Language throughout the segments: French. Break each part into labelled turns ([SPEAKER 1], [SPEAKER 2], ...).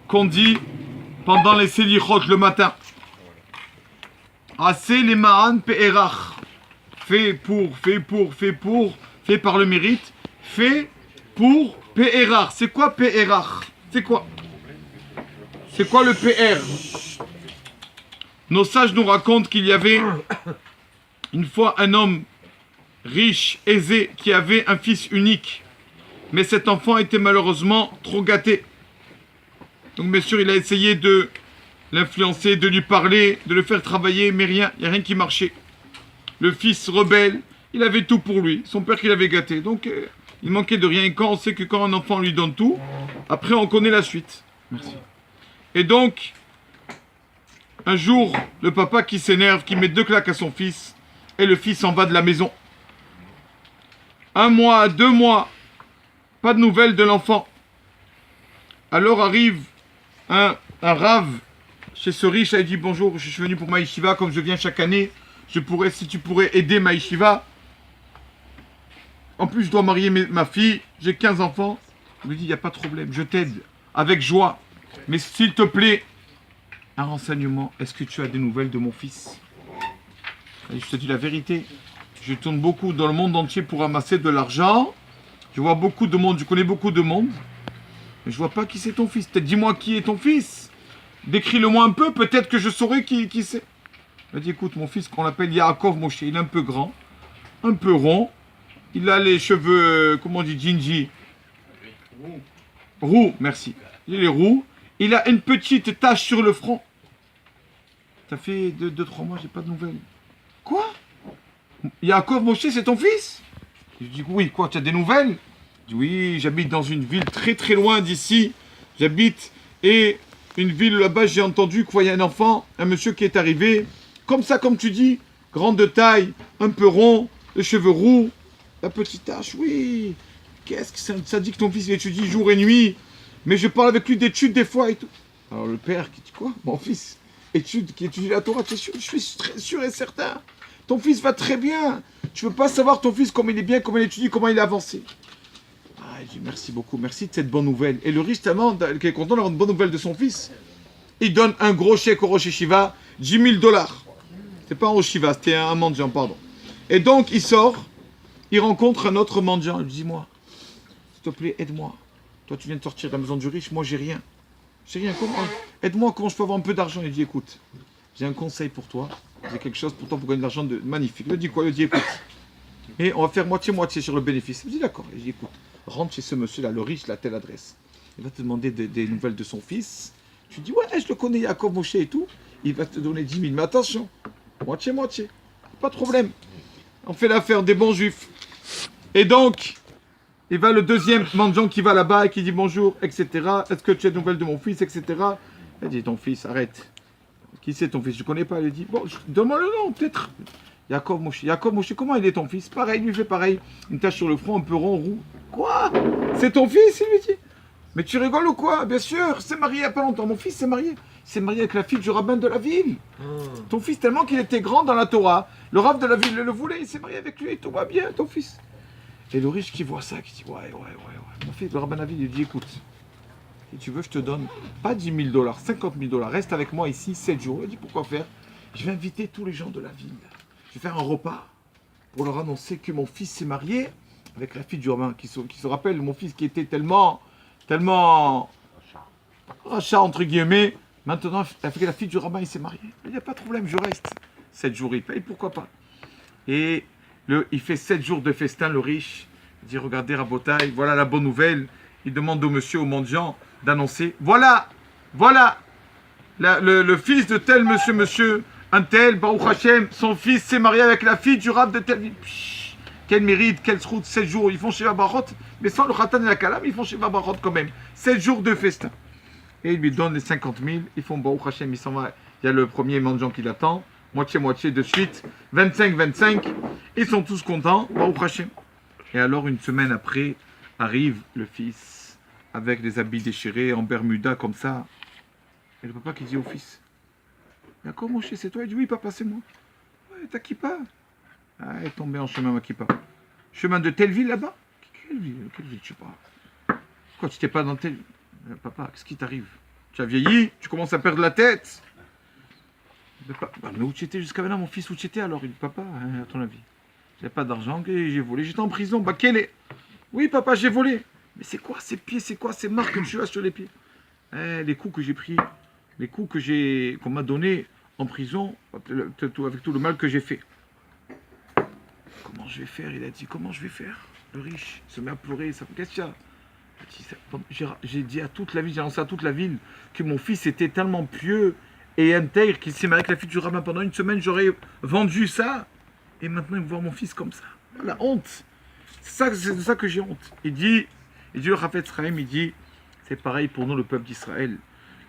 [SPEAKER 1] qu'on dit pendant les Selichot le matin. Assez les Ma'an Pe'erach. Fait par le mérite. Fait pour Pe'erach. C'est quoi Pe'erach? C'est quoi? C'est quoi le PR? Nos sages nous racontent qu'il y avait une fois un homme riche, aisé, qui avait un fils unique. Mais cet enfant était malheureusement trop gâté. Donc bien sûr, il a essayé de l'influencer, de lui parler, de le faire travailler, mais rien, il n'y a rien qui marchait. Le fils rebelle, il avait tout pour lui, son père qui l'avait gâté. Donc il manquait de rien. Et quand on sait que quand un enfant lui donne tout, après on connaît la suite. Merci. Et donc, un jour, le papa qui s'énerve, qui met 2 claques à son fils, et le fils en va de la maison. 1 mois, 2 mois, pas de nouvelles de l'enfant. Alors arrive un rave chez ce riche, il dit bonjour, je suis venu pour ma yeshiva, comme je viens chaque année, si tu pourrais aider ma yeshiva. En plus, je dois marier ma fille, j'ai 15 enfants. Il lui dit, il n'y a pas de problème, je t'aide, avec joie. Mais s'il te plaît, un renseignement, est-ce que tu as des nouvelles de mon fils? Et je te dis la vérité, je tourne beaucoup dans le monde entier pour ramasser de l'argent. Je vois beaucoup de monde, je connais beaucoup de monde. Mais je vois pas qui c'est ton fils. Peut-être dis-moi qui est ton fils. Décris-le-moi un peu, peut-être que je saurai qui c'est. Il a dit, écoute, mon fils, qu'on l'appelle Yaakov Moshe, il est un peu grand, un peu rond. Il a les cheveux, comment on dit, Ginji? Roux, merci. Il est roux. Il a une petite tache sur le front. Ça fait 2-3 mois, j'ai pas de nouvelles. Quoi? Yaakov Moshe, c'est ton fils? Je dis, oui, quoi, tu as des nouvelles? Je dis, oui, j'habite dans une ville très très loin d'ici. J'habite, et une ville là-bas, j'ai entendu qu'il y a un enfant, un monsieur qui est arrivé, comme ça, comme tu dis, grande de taille, un peu rond, les cheveux roux, la petite tache, oui. Qu'est-ce que ça dit que ton fils étudie jour et nuit? Mais je parle avec lui d'études des fois et tout. Alors le père qui dit quoi? Mon fils qui étudie la Torah, je suis très sûr et certain. Ton fils va très bien. Tu veux pas savoir ton fils comment il est bien, comment il étudie, comment il a avancé. Ah, je dis merci beaucoup, merci de cette bonne nouvelle. Et le riche tellement qui est content d'avoir une bonne nouvelle de son fils, il donne un gros chèque au Rosh Yeshiva, $10 000. C'est pas un Rosh Yeshiva, c'était un mendiant, pardon. Et donc il sort, il rencontre un autre mendiant. Il lui dit, moi, s'il te plaît, aide-moi. Toi, tu viens de sortir de la maison du riche, moi, j'ai rien. J'ai rien. Comment? Aide-moi, comment je peux avoir un peu d'argent? Il dit, écoute, j'ai un conseil pour toi. J'ai quelque chose pour toi pour gagner de l'argent de magnifique. Il dit quoi? Il dit, écoute, et on va faire moitié-moitié sur le bénéfice. Il dit, d'accord. Il dit, écoute, rentre chez ce monsieur-là, le riche, à telle adresse. Il va te demander des nouvelles de son fils. Tu dis, ouais, je le connais, Yaakov Moshe et tout. Il va te donner 10 000. Mais attention, moitié-moitié. Pas de problème. On fait l'affaire des bons juifs. Et donc, il va le deuxième mendiant qui va là-bas et qui dit bonjour, etc. Est-ce que tu as des nouvelles de mon fils, etc. Il dit, ton fils, arrête. Qui c'est ton fils? Je ne connais pas. Il dit, bon, donne-moi le nom, peut-être. Yaakov Moshe. Yaakov Moshe, comment il est ton fils? Pareil, il lui fait pareil. Une tache sur le front, un peu rond, roux. Quoi? C'est ton fils? Il lui dit. Mais tu rigoles ou quoi? Bien sûr, c'est marié il n'y a pas longtemps. Mon fils s'est marié. Il s'est marié avec la fille du rabbin de la ville. Ton fils, tellement qu'il était grand dans la Torah, le rabbin de la ville le voulait, il s'est marié avec lui et tout va bien, ton fils. Et le riche qui voit ça, qui dit, ouais. Mon fils, le rabbin de la ville, il dit, écoute, si tu veux, je te donne pas $10 000, $50 000. Reste avec moi ici 7 jours. Il dit, pourquoi faire? Je vais inviter tous les gens de la ville. Je vais faire un repas pour leur annoncer que mon fils s'est marié avec la fille du rabbin, qui se rappelle, mon fils qui était tellement rachat, entre guillemets. Maintenant, avec la fille du rabbin, il s'est marié. Il n'y a pas de problème, je reste. 7 jours, il paye, pourquoi pas? Et il fait 7 jours de festin, le riche. Il dit, regardez, Rabotaï, voilà la bonne nouvelle. Il demande au monsieur, au mendiant, d'annoncer, voilà, le fils de tel monsieur, un tel, Baruch Hashem, son fils s'est marié avec la fille du rab de tel ville. Quel mérite, quelle route, 7 jours, ils font Sheva Barot, mais sans le Khatan et la Kalam, ils font Sheva Barot quand même. 7 jours de festin. Et il lui donne les 50 000, ils font Baruch Hashem, il s'en va. Il y a le premier mendiant qui l'attend, moitié de suite, 25, ils sont tous contents, Baruch Hashem. Et alors, une semaine après, arrive le fils, avec des habits déchirés, en Bermuda, comme ça. Et le papa qui dit au fils, Yaakov Moshe, c'est toi? Il dit, oui, papa, c'est moi. Ouais, t'as kippa? Ah, elle est tombée en chemin, ma kippa. Chemin de telle ville là-bas? Quelle ville tu parles? Quoi, tu t'es pas dans telle ville? Papa, qu'est-ce qui t'arrive? Tu as vieilli, tu commences à perdre la tête. Mais où tu étais jusqu'à maintenant, mon fils? Où tu étais alors? Il dit, papa, à ton avis, j'avais pas d'argent, j'ai volé, j'étais en prison. Bah, quel est? Oui, papa, j'ai volé. Mais c'est quoi ces pieds? C'est quoi ces marques que tu as sur les pieds? Les coups que j'ai pris, les coups qu'on m'a donnés en prison, avec tout le mal que j'ai fait. Comment je vais faire? Il a dit, comment je vais faire? Le riche, il se met à pleurer, qu'est-ce qu'il y a? J'ai dit à toute la ville, j'ai lancé à toute la ville que mon fils était tellement pieux et intègre qu'il s'est marié avec la fille du rabbin pendant une semaine, j'aurais vendu ça. Et maintenant, il me voit mon fils comme ça. La honte. C'est de ça que j'ai honte. Il dit le Chafetz Chaim, il dit, c'est pareil pour nous, le peuple d'Israël.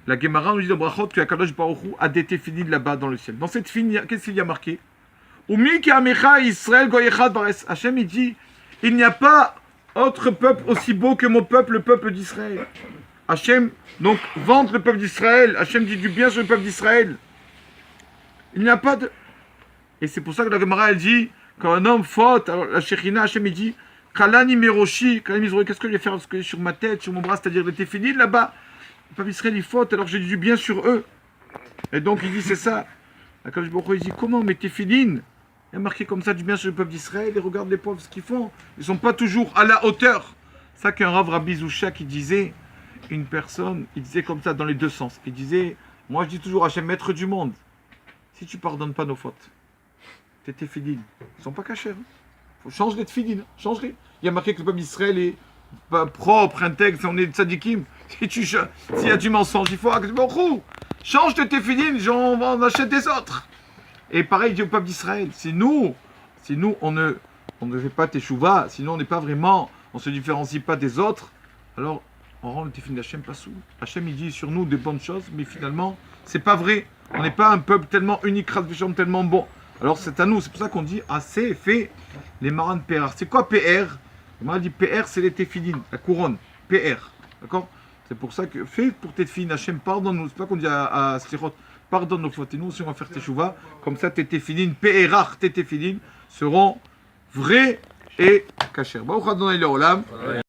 [SPEAKER 1] La Gemara nous dit dans Brachot que Akadosh Baruch Hu a des téfinim là-bas dans le ciel. Dans cette fille, qu'est-ce qu'il y a marqué? Umi ki amecha Israël goyechad bares. Hachem, il dit, il n'y a pas autre peuple aussi beau que mon peuple, le peuple d'Israël. Hachem, donc, vante le peuple d'Israël. Hachem dit du bien sur le peuple d'Israël. Il n'y a pas de... Et c'est pour ça que la Gemara, elle dit, quand un homme faute, alors la Shekhinah, Hachem, il dit, Kalani Meroshi, qu'est-ce que je vais faire sur ma tête, sur mon bras, c'est-à-dire les téfinim là-bas. Le peuple d'Israël, il faute, alors j'ai dit du bien sur eux. Et donc, il dit, c'est ça. La Kadosh Baruch Hu, il dit, comment, mais téfinim? Il y a marqué comme ça du bien sur le peuple d'Israël, et regarde les pauvres ce qu'ils font. Ils ne sont pas toujours à la hauteur. C'est ça qu'un Rav Rabbi Zoucha qui disait, une personne, il disait comme ça dans les deux sens. Il disait, moi je dis toujours Hachem, maître du monde, si tu pardonnes pas nos fautes, t'es téfilim. Ils ne sont pas cachés. Faut changer d'être fidèle, change-les. Il y a marqué que le peuple d'Israël est propre, intègre, on est tzadikim. S'il y a du mensonge, il faut change de tes fidèles, on achète des autres. Et pareil, il dit au peuple d'Israël, si nous on ne fait pas teshuva, sinon on n'est pas vraiment, on se différencie pas des autres, alors on rend le téfilin d'Hachem pas sous. Hachem il dit sur nous des bonnes choses, mais finalement c'est pas vrai. On n'est pas un peuple tellement unique, tellement bon. Alors c'est à nous, c'est pour ça qu'on dit assez fait les marans de PR. C'est quoi PR? On dit PR, c'est les téfilin, la couronne. PR, d'accord? C'est pour ça que fais pour tes téfilin, Hachem pardonne-nous. C'est pas qu'on dit à Slichot, pardonne nos fautes. Et nous aussi on va faire teshuva. Comme ça tes téfilin, PR, tes téfilin seront vrais et cachers. Baruch Adonai Leolam.